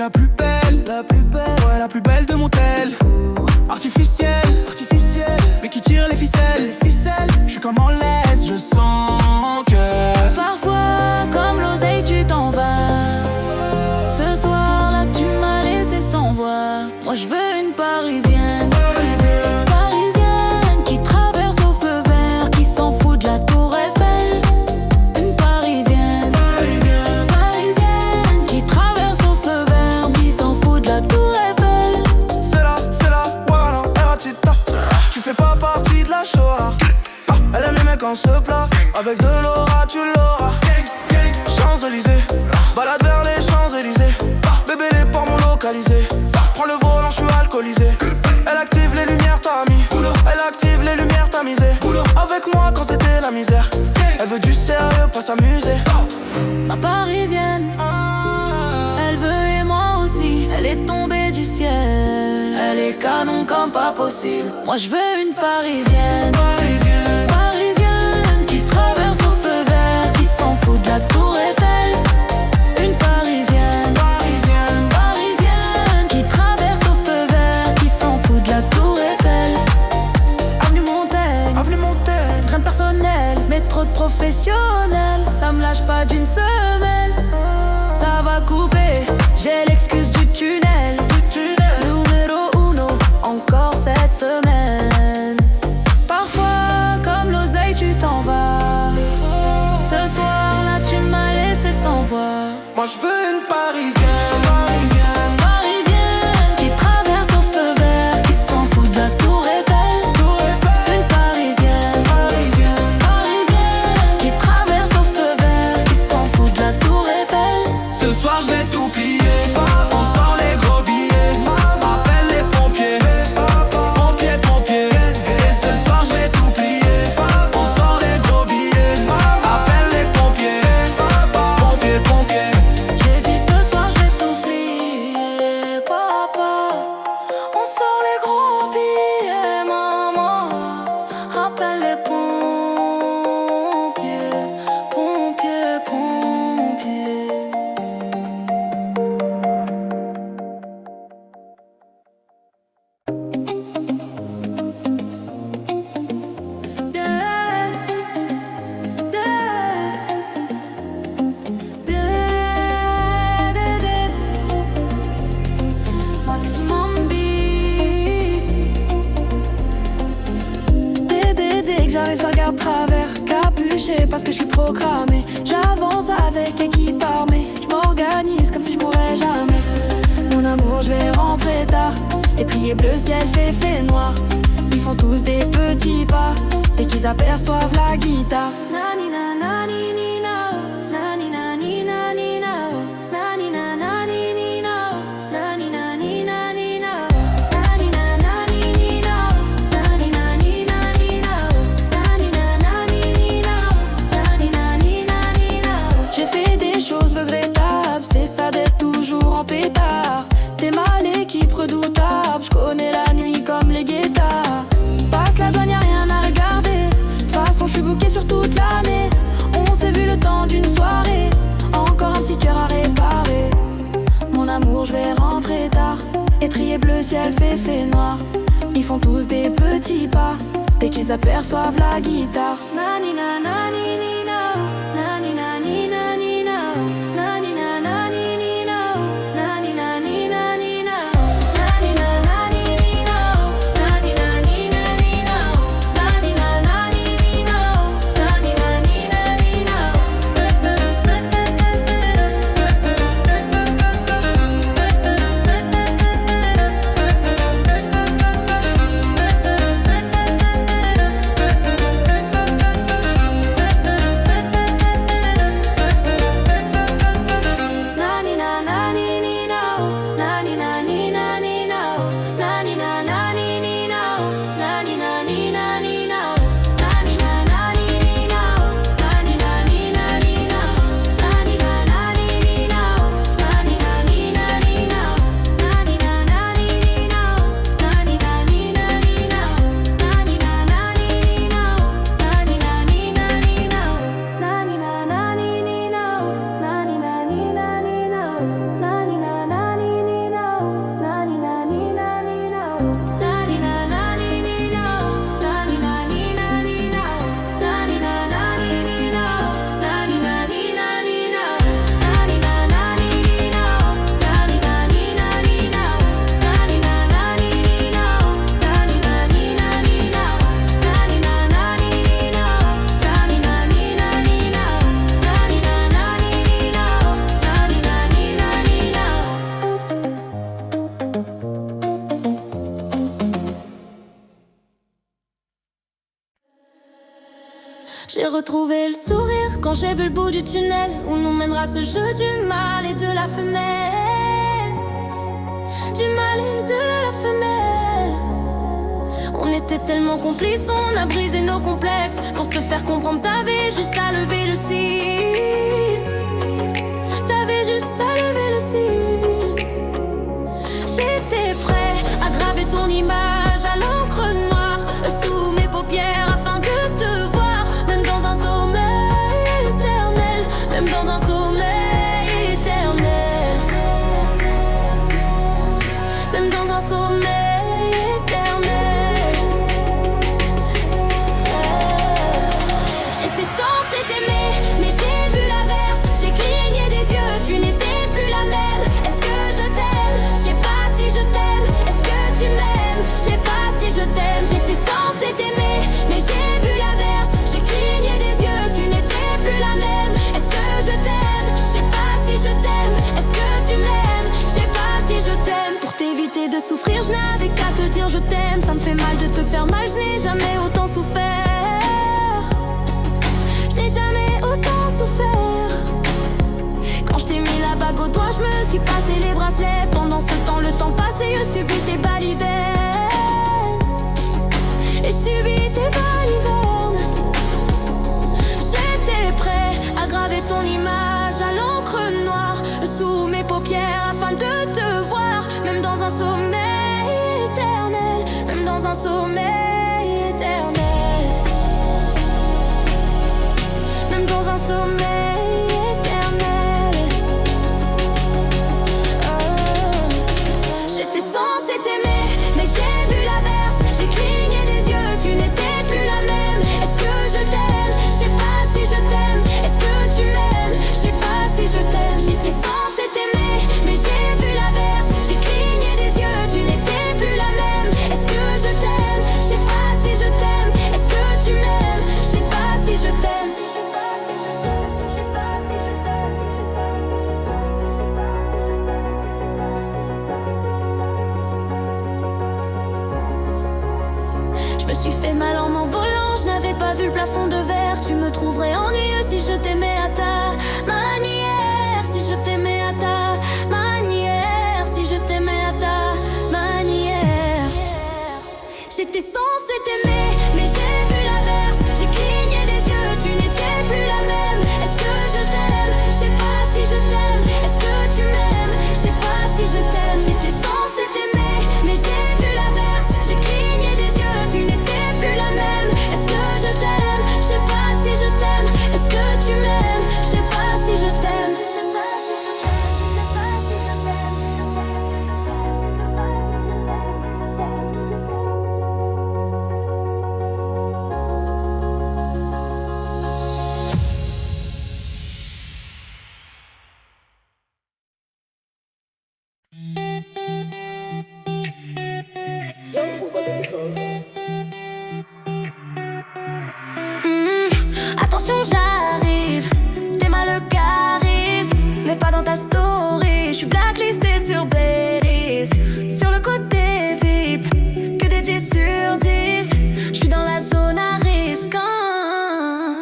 la plus belle, ouais, la plus belle de mon tel. Artificielle, mais qui tire les ficelles. Je suis comme en laisse, je sens que parfois, comme l'oseille, tu t'en vas. Ce soir-là, tu m'as laissé sans voix. Moi, je veux une parisienne. Parisienne qui traverse au feu vert, qui s'en fout de la tour Eiffel. Une parisienne. Parisienne qui traverse au feu vert, qui s'en fout de la tour Eiffel. C'est là, voilà, Eratita. Tu fais pas partie de la chora. Elle aime les mecs en ce plat. Avec de l'aura, tu l'auras. Champs-Élysées, balade vers les Champs-Élysées. Bébé, les ports m'ont localisé. Prends le volant, je suis alcoolisé. Elle active les lumières, t'as mis. Elle active les lumières, t'as misé. Avec moi quand c'était la misère. Elle veut du sérieux, pas s'amuser. Ma parisienne, elle veut et moi aussi. Elle est tombée du ciel. Elle est canon comme pas possible. Moi je veux une parisienne. Parisienne qui traverse au feu vert, qui s'en fout de la tour Eiffel. Une parisienne. Parisienne qui traverse au feu vert, qui s'en fout de la tour Eiffel. Avenue Montaigne, rien de personnel, mais trop de professionnels. Ça me lâche pas d'une semaine. Ça va couper, j'ai l'excuse du tunnel. Numéro uno, encore cette semaine. Parfois, comme l'oseille, tu t'en vas. Ce soir-là, tu m'as laissé sans voix. Moi je veux une parisienne. Parisienne qui traverse au feu vert, qui s'en fout de la tour Eiffel. Une parisienne. Parisienne qui traverse au feu vert, qui s'en fout de la tour Eiffel. Ce soir je vais tout plier. On sort les gros billets. Appelle les pompiers. Pompiers. Et ce soir je vais tout plier. On sort les gros billets. Appelle les pompiers. Pompiers. J'ai dit ce soir je vais tout plier, papa. On sort les gros billets, maman. Appelle les pompiers. Maximum beat. Dès que j'arrive, ça regarde travers. Capuché parce que je suis trop cramé. J'avance avec équipe armée. Je m'organise comme si je mourrais jamais. Mon amour, je vais rentrer tard. Étrier bleu, ciel fait noir. Ils font tous des petits pas dès qu'ils aperçoivent la guitare. Nani na nani ni na, nani nani nani na, nani na nani ni na, nani nani nani na, nani na nani ni na, nani nani nani na, nani na nani ni na, nani nani nani na. J'ai fait des choses regrettables, c'est ça d'être toujours en pétard. T'es mal équipe redoutable, j'connais la nuit comme les guettards. Passe la douane, y'a rien à regarder. De toute façon, j'suis booké sur toute l'année. On s'est vu le temps d'une soirée. Encore un petit cœur à réparer. Mon amour, j'vais rentrer tard. Étrier bleu, ciel fait noir. Ils font tous des petits pas dès qu'ils aperçoivent la guitare. Nani na nani ni na, nani nani nani na, nani na nani ni na, nani nani nani na, nani na nani ni na, nani nani nani na, nani na nani ni na, nani nani nani na. retrouvé le sourire quand j'ai vu le bout du tunnel où nous mènera ce jeu du mal et de la femelle. Du mal et de la femelle. On était tellement complices, on a brisé nos complexes. Pour te faire comprendre, t'avais juste à lever le cil. T'avais juste à lever le cil. J'étais prêt à graver ton image à l'encre noire sous mes paupières afin de te voir. Même dans un sommeil éternel. Même dans un sommeil éternel. Même dans un sommeil éternel. J'étais censée t'aimer, mais j'ai vu l'inverse. J'ai cligné des yeux, tu n'étais plus la même. Est-ce que je t'aime? Je sais pas si je t'aime. Est-ce que tu m'aimes? Je sais pas si je t'aime. J'étais censée t'aimer, mais j'ai vu l'inverse. J'ai cligné des yeux, tu n'étais plus la même. Est-ce que je t'aime? Je sais pas si je t'aime. Est-ce que tu m'aimes? Je sais pas si je t'aime. Pour t'éviter de souffrir, je n'avais qu'à te dire je t'aime. Ça me fait mal de te faire mal, je n'ai jamais autant souffert. Je n'ai jamais autant souffert. Quand je t'ai mis la bague au doigt, je me suis passé les bracelets. Pendant ce temps, le temps passé, je subis tes balivernes. Et je subis tes balivernes. J'étais prêt à graver ton image à l'encre noire sous mes paupières afin de te voir. Même dans un sommeil éternel. Même dans un sommeil éternel. Même dans un sommeil éternel. J'étais censée t'aimer, mais j'ai vu l'inverse. J'ai cligné des yeux, tu n'étais plus la même. Est-ce que je t'aime? Je sais pas si je t'aime. Est-ce que tu m'aimes? Je sais pas si je t'aime. J'étais censée t'aimer, mais j'ai vu l'inverse. J'ai cligné des yeux, tu n'étais plus la même. Est-ce que je t'aime? Je sais pas si je t'aime. Est-ce que tu m'aimes? Je sais pas si je t'aime. Je me suis fait mal en m'envolant, je n'avais pas vu le plafond de verre. Tu me trouverais ennuyeux si je t'aimais à ta manière. Si je t'aimais à ta manière. Si je t'aimais à ta manière. J'étais censée t'aimer, mais j'ai vu l'inverse. J'ai cligné des yeux, tu n'étais plus la même. Est-ce que je t'aime? Je sais pas si je t'aime. Est-ce que tu m'aimes? Je sais pas si je t'aime. J'étais censée t'aimer, mais j'ai vu l'inverse. J'ai cligné des yeux, tu n'étais plus la même. Est-ce que je t'aime? Je sais pas si je t'aime. Est-ce que tu m'aimes? Je sais pas si je t'aime. Attention, j'arrive. T'es mal le charisme, mais pas dans ta story. Je suis blacklisté sur Belize. Sur le côté VIP, que des 10 sur 10. Je suis dans la zone à risque.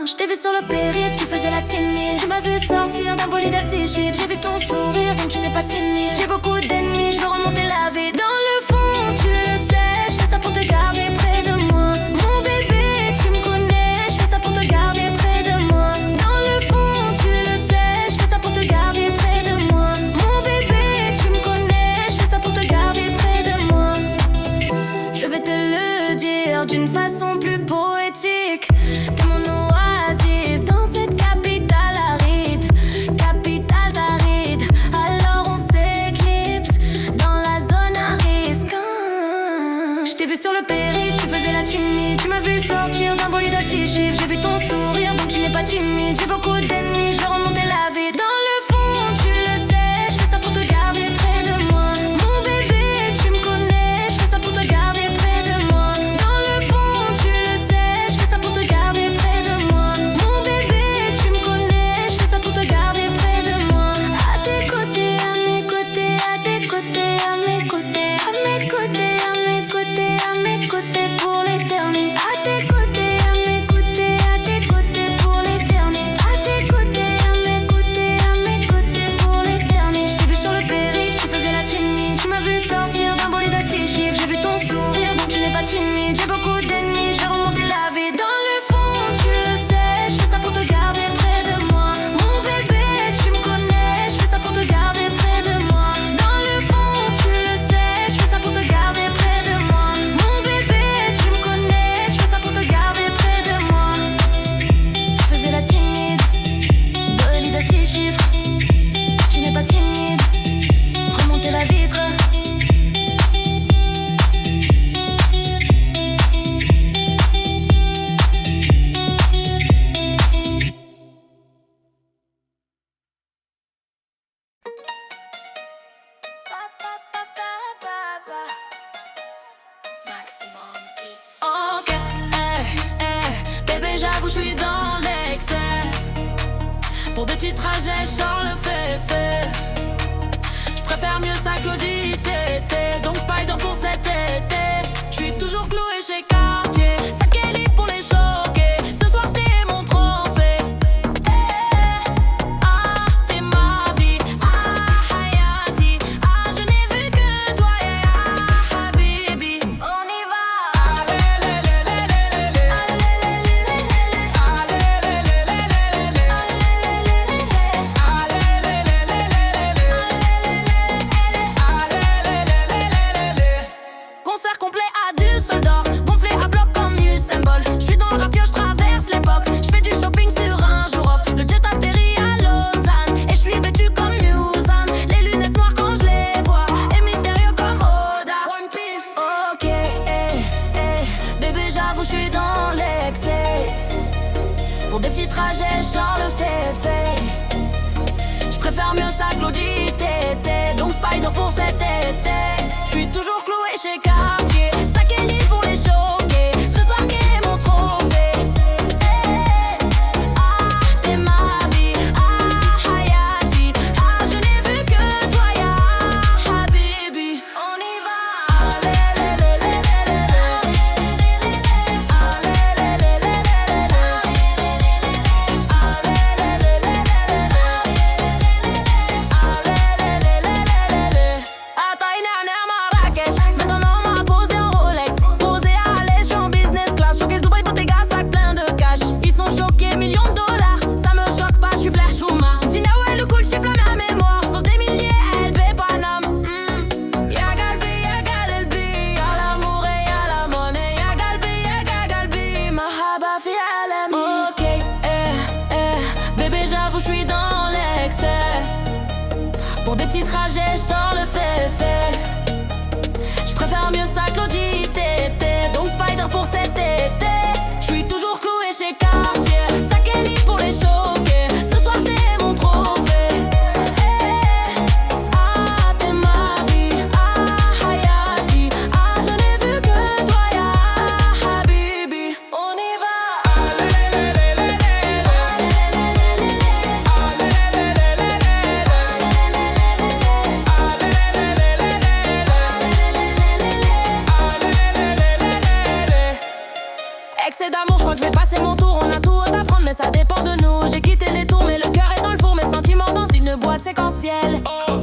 Je t'ai vu sur le périph', tu faisais la timide. Tu m'as vu sortir d'un bolide à 6 chiffres. J'ai vu ton sourire, donc tu n'es pas timide. J'ai beaucoup d'ennemis, je veux remonter la vie. Dans le fond, tu le sais, je fais ça pour te garder près de moi. Mon bébé, tu me connais, je fais ça pour te garder près de moi. Dans le fond, tu le sais, je fais ça pour te garder près de moi. Mon bébé, tu me connais, je fais ça pour te garder près de moi. Je vais te le dire d'une façon plus poétique. T'es mon oasis dans cette capitale aride. Capitale aride, alors on s'éclipse dans la zone à risque. Je t'ai vu sur le périph', tu faisais la timide. Tu m'as vu sortir d'un bolide à 6 chiffres. J'ai vu ton sourire, donc tu n'es pas timide. J'ai beaucoup d'ennemis, je veux remonter la vie. Dans le fond, tu le sais, je fais ça pour te garder près de moi. Mon bébé, tu me connais, je fais ça pour te garder près de moi. Dans le fond, tu le sais, je fais ça pour te garder près de moi. Mon bébé, tu me connais, je fais ça pour te garder près de moi. À tes côtés, à mes côtés, à tes côtés, à mes côtés, à mes côtés, à mes côtés, à mes côtés pour l'éternité. À tes côtés, à mes côtés, à tes côtés pour Pour des petits trajets, j'sors le fait. J'préfère mieux ça que l'audité. Donc Spider pour cet été. J'suis toujours cloué chez Cartier. Sac élite pour les choquer. Ce soir t'es mon trophée. Ah, t'es ma vie. Ah, Hayati. Ah, je n'ai vu que toi, ya Habibi. On y va. Concert complet à Düsseldorf, gonflé à bloc comme Usain Bolt. J'suis dans le rap, je traverse l'époque. J'fais du shopping sur un jour off. Le jet atterrit à Lausanne et j'suis vêtu comme Musan. Les lunettes noires quand je les vois et mystérieux comme Oda. One Piece. Ok, bébé j'avoue j'suis dans l'excès. Pour des petits trajets, genre le fait. J'préfère mieux ça que l'audité. Donc Spider pour cet été. J'suis toujours cloué chez Cartier. Sac élite pour les choquer. Ce soir qu'est mon trophée. Ah, t'es ma vie. Ah, Hayati. Ah, je n'ai vu que toi, ya Habibi. On y va. À Taïner, Marrakech. Maintenant on m'a posé en Rolex. Posé à l'aise, j'suis en business class. Showcase Dubaï, Bottega, sac plein de cash. Ils sont choqués, millions de dollars. Ça me choque pas, j'suis Flair Chouma. Tina, ouais, le cool chiffre la mémoire. J'pose des milliers, LV, Paname. Ya Galbi, ya Galbi. Y'a l'amour et y'a la monnaie. Ya Galbi, ya Galbi. Mahaba fi alam. Ok, bébé, j'avoue, j'suis dans l'excès. Pour des petits trajets, j'sors le fait. J'préfère mieux ça que l'audité. Donc Spider pour cet été. J'suis toujours cloué chez Cartier. Sac élite pour les choquer. Ce soir t'es mon trophée. Ah, t'es ma vie. Ah, Hayati. Ah, je n'ai vu que toi, ya Habibi. On y va. Excès d'amour, j'crois que je vais passer mon tour. On a tout à prendre, mais ça dépend de nous. J'ai quitté les tours, mais le cœur est dans le four. Mes sentiments dans une boîte séquentielle. Oh,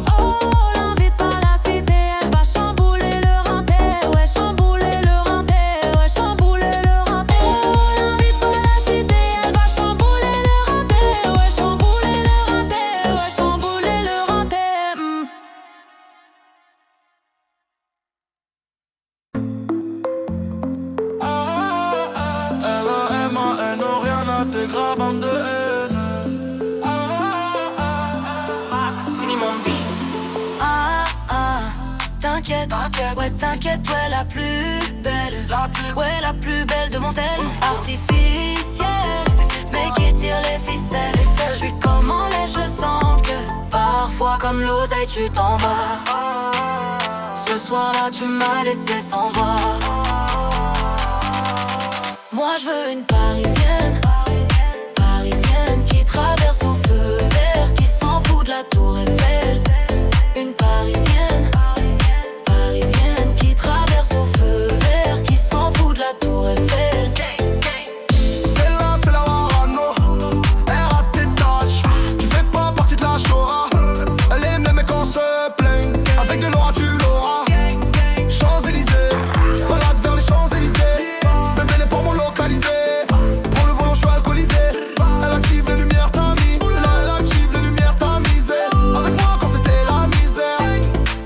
l'envie de pas la cité, elle va chambouler le rinté. Ouais, chambouler le rinté. Ouais, chambouler le rinté. Oh, l'envie de pas la cité, elle va chambouler le rinté. Ouais, chambouler le rinté. Ouais, chambouler le rinté. L-A-M-A-N, oh, rien n'intégra, bande de haine. T'inquiète, ouais t'inquiète, ouais la plus belle. Ouais la plus belle de mon tel. Artificielle, mais qui tire les ficelles. J'suis comme en lait, je sens que parfois comme l'oseille tu t'en vas. Ce soir-là tu m'as laissé sans voix. Moi je veux une parisienne. Parisienne qui traverse au feu vert, qui s'en fout de la tour Eiffel. Une parisienne. Parisienne qui traverse au feu vert, qui s'en fout de la tour Eiffel. Celle-là, c'est la Warano. Elle rate tes tâches. Tu fais pas partie de la Shora. Elle est même qu'on se plaigne. Avec de l'aura, tu l'auras. Champs-Élysées, balade vers les Champs-Élysées. Bébé n'est pas mon localisé. Pour le volant, je suis alcoolisé. Elle active les lumières, t'as mis. Là, elle active les lumières, t'as misé. Avec moi quand c'était la misère.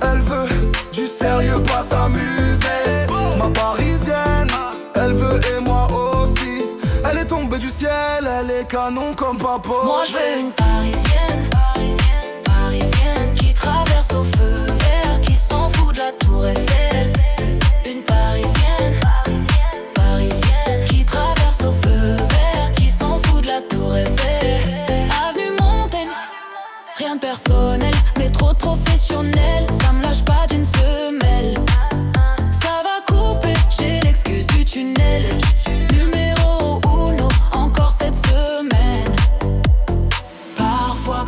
Elle veut du sérieux, pas s'amuser. Ma parisienne, elle veut et moi aussi. Elle est tombée du ciel, elle est canon comme papa. Moi je veux une parisienne. Parisienne qui traverse au feu vert, qui s'en fout de la tour Eiffel. Une parisienne. Parisienne qui traverse au feu vert, qui s'en fout de la tour Eiffel. Avenue Montaigne, rien de personnel, mais trop de professionnel. Ça me lâche pas d'une semelle. Ça va couper, j'ai l'excuse du tunnel. Numéro uno, encore cette semaine.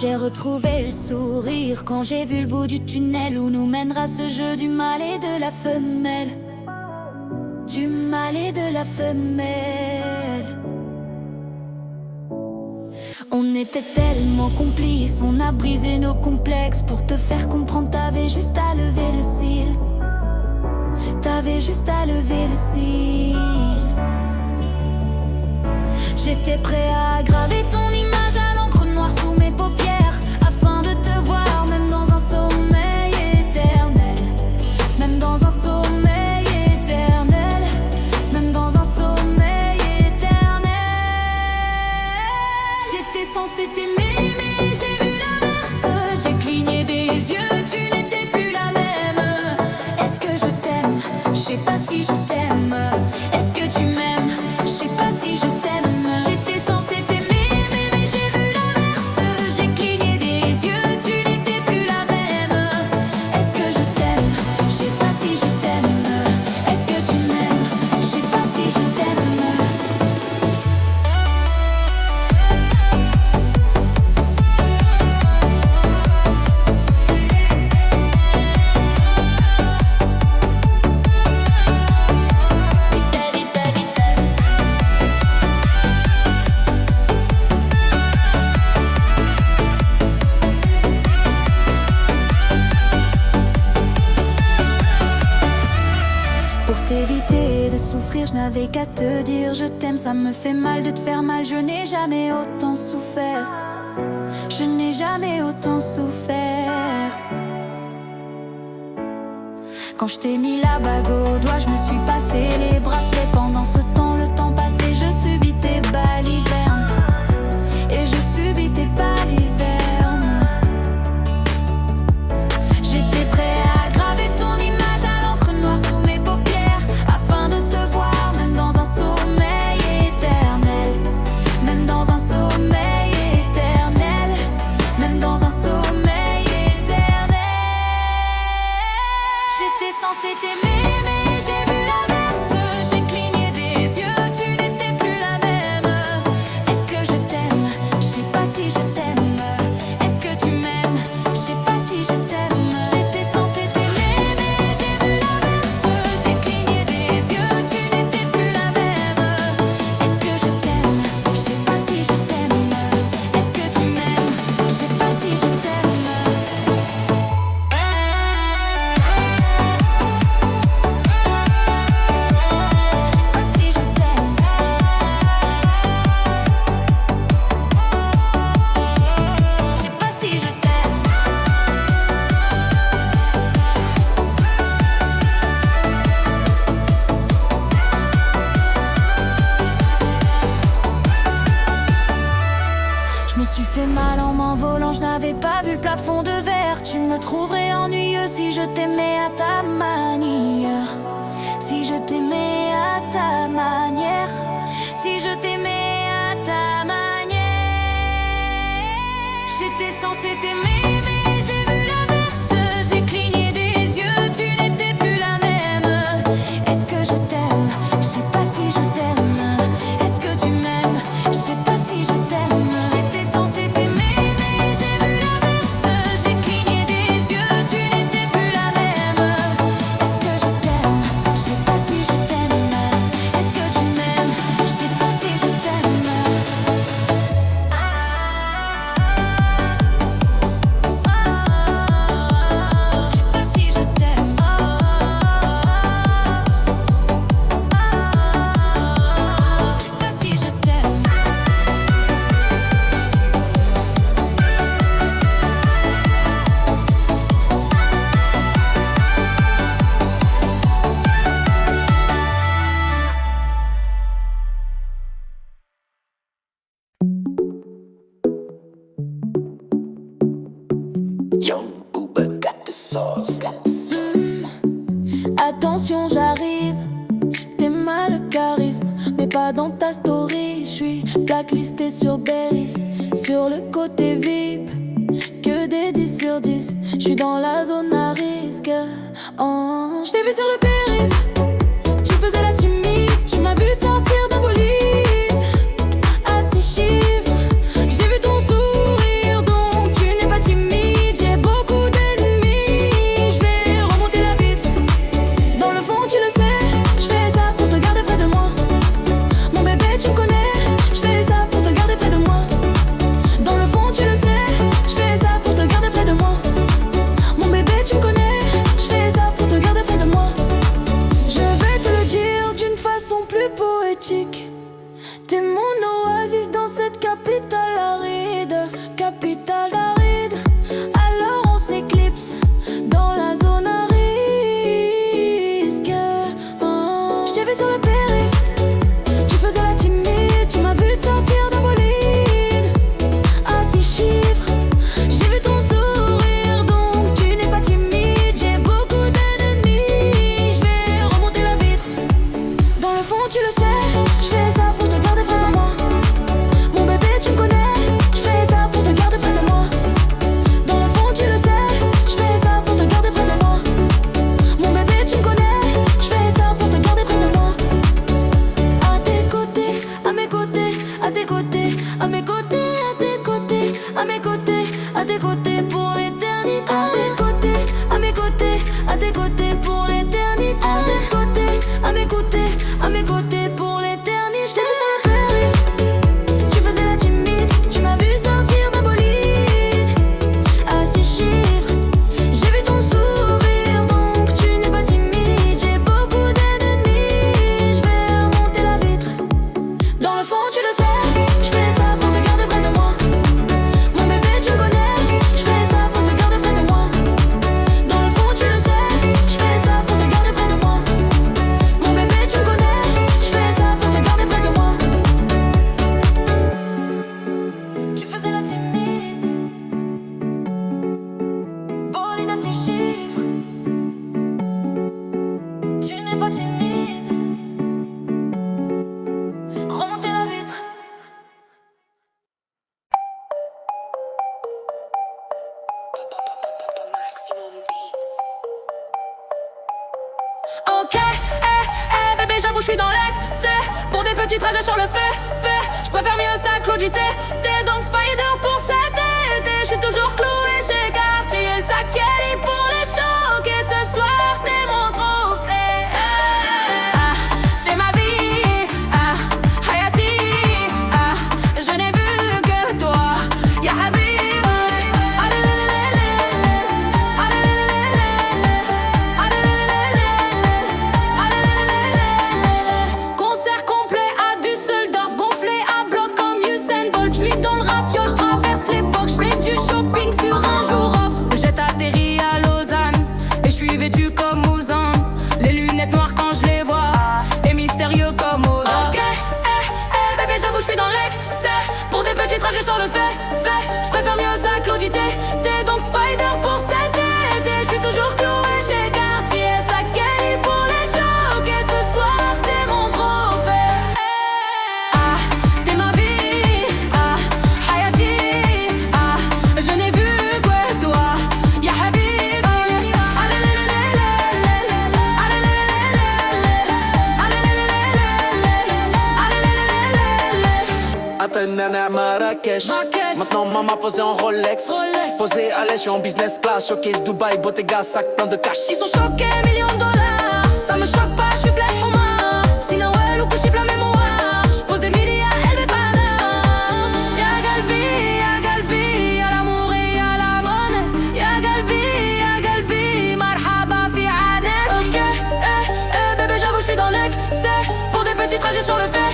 J'ai retrouvé le sourire quand j'ai vu le bout du tunnel où nous mènera ce jeu du mal et de la femelle. Du mal et de la femelle. On était tellement complices, on a brisé nos complexes pour te faire comprendre. T'avais juste à lever le cil. T'avais juste à lever le cil. J'étais prêt à graver ton image à l'encre noire sous mes paupières, afin de te voir même dans un sommeil éternel. Même dans un sommeil éternel. Même dans un sommeil éternel. J'étais censée t'aimer mais j'ai vu l'inverse. J'ai cligné des yeux, tu n'étais plus la même. Est-ce que je t'aime? Je sais pas si je t'aime. Est-ce que tu m'aimes? Je sais pas si je t'aime. J'étais censée t'aimer mais j'ai vu l'inverse. J'ai cligné n'avais qu'à te dire je t'aime. Ça me fait mal de te faire mal, je n'ai jamais autant souffert. Je n'ai jamais autant souffert. Quand je t'ai mis la bague au doigt, je me suis passé les bracelets. Pendant ce temps, le temps passé, je subis tes balivernes. Et je subis tes balivernes. J'étais prêt à graver ton image à l'encre noire sous mes paupières, afin de te voir même dans un sommeil éternel. Même dans un sommeil éternel. Même dans un sommeil éternel. J'étais censée t'aimer mais j'ai vu l'inverse. J'ai cligné des yeux, tu n'étais plus la même. Est-ce que je t'aime? Je sais pas si je t'aime. Est-ce que tu m'aimes? Je sais pas si je t'aime. J'étais censée t'aimer mais j'ai vu l'inverse. J'ai cligné des yeux, tu n'étais plus la même. Est-ce que je t'aime? Je sais pas si je t'aime. Est-ce que tu m'aimes? Je sais pas si je t'aime. Je me suis fait mal en m'envolant, je n'avais pas vu le plafond de verre. Tu me trouverais ennuyeux si je t'aimais à ta manière. Si je t'aimais à ta manière. Si je t'aimais à ta manière. J'étais censée t'aimer mais j'ai vu l'inverse. J'ai cligné des yeux, tu n'étais plus la même. Est-ce que je t'aime? Je sais pas si je t'aime. Est-ce que tu m'aimes? Je sais pas si je t'aime. J'étais censée t'aimer mais j'ai vu l'inverse. J'ai cligné des yeux, tu n'étais plus la même. Est-ce que je t'aime? Je sais pas si je t'aime. Est-ce que tu m'aimes? Je sais pas si je t'aime. Attention, j'arrive, t'es mal le charisme, mais pas dans ta story. Je suis blacklistée sur Berries, sur le côté VIP, que des 10 sur 10. Je suis dans la zone à risque. Oh. Je t'ai vu sur le périph', tu faisais la timide, tu m'as vu sortir d'un bolide à 6 chiffres. J'ai vu ton sourire, donc tu n'es pas timide. J'ai beaucoup d'ennemis, je vais remonter la vitre. Dans le fond tu le sais, je fais ça pour te garder près de moi. Mon bébé tu me connais, je fais ça pour te garder près de moi. Dans le fond tu le sais, je fais ça pour te garder près de moi. Mon bébé tu me connais, je fais ça pour te garder près de moi. Je vais te le dire d'une façon plus poétique. T'es mon oasis dans cette capitale aride. Capitale aride. Alors on s'éclipse dans la zone à risque. Oh. Je t'ai vu sur le périph', tu faisais la timide, tu m'as vu sortir d'un bolide à 6 chiffres. J'ai vu ton sourire, donc tu n'es pas timide. J'ai beaucoup d'ennemis, je vais remonter la vitre. Dans le fond tu le sais, je fais ça pour te garder près de moi. Mon bébé tu me connais, je fais ça pour te garder près de moi. Dans le fond tu le sais, je fais ça pour te garder près de moi. Mon bébé tu me connais, je fais ça pour te garder près de moi. À tes côtés, à mes côtés, à tes côtés, à mes côtés, à tes côtés, à mes côtés, à tes côtés pour l'éternité. À mes côtés, à mes côtés, à tes côtés pour l'éternité. À tes côtés, à mes côtés, à mes côtés pour l'éternité. Je t'ai vu sur le périph', tu faisais la timide, tu m'as vu sortir d'un bolide à 6 chiffres. J'ai vu ton sourire, donc tu n'es pas timide. J'ai beaucoup d'ennemis, je vais remonter j'avoue, je suis dans l'excès. Pour des petits trajets sur le fait. Je préfère mieux ça que l'auditer. T'es donc Spider pour cet été. Je suis toujours cloué chez Cartier. Ça Kelly pour les choquer. Ce soir, t'es mon trophée. T'es ma vie. Hayati. Je n'ai vu que toi. Ya Habib. Concert complet à Düsseldorf, gonflé à bloc comme Usain Bolt. J'suis dans le rafio, j'traverse l'époque, j'fais du shopping sur un jour off. J'ai atterri à Lausanne et j'suis vêtu comme Mouzan. Les lunettes noires quand je les vois et mystérieux comme Oda. Ok, bébé j'avoue j'suis dans l'excès. Pour des petits trajets sur le fait. J'préfère mieux ça que l'auditer. T'es donc Spider pour cet été. J'suis toujours cloué chez Cartier. Ça Kelly pour les choquer. Ce soir t'es mon trophée. T'es ma vie. Hayati. Je n'ai vu que toi. Ya Habib. Athènes à Marrakech. Maintenant maman posée en Rolex. Posée à l'aise, je suis en business class. Showcase Dubaï, Bottega, sac plein de cash. Ils sont choqués, millions de dollars. Ça me choque pas, j'suis flat pour moi. Sinon ouais, ou que j'chiffle la mémoire. J'pose des milliers à élever Paname. Ya Galbi, y'a l'amour et y'a la monnaie. Ya Galbi, marhaba fi adek. Ok, bébé j'avoue j'suis dans l'excès. Pour des petits trajets sur le fait.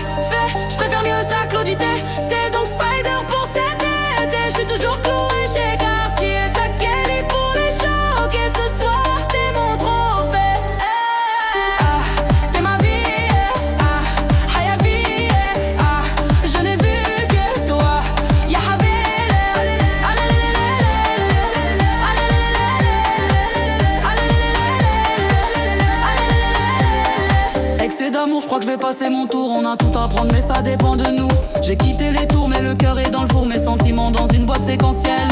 J'préfère mieux ça que l'auditer. T'es donc Spider pour cet été. J'suis toujours cloué chez Cartier. Ça Kelly pour les choquer. Ce soir t'es mon trophée. T'es ma vie. Hayabi. Je n'ai vu que toi. Ya Habib. Excès d'amour, je crois que je vais passer mon tour. On a tout à prendre mais ça dépend de nous. J'ai quitté les tours mais le cœur est dans le four. Mes sentiments dans une boîte séquentielle.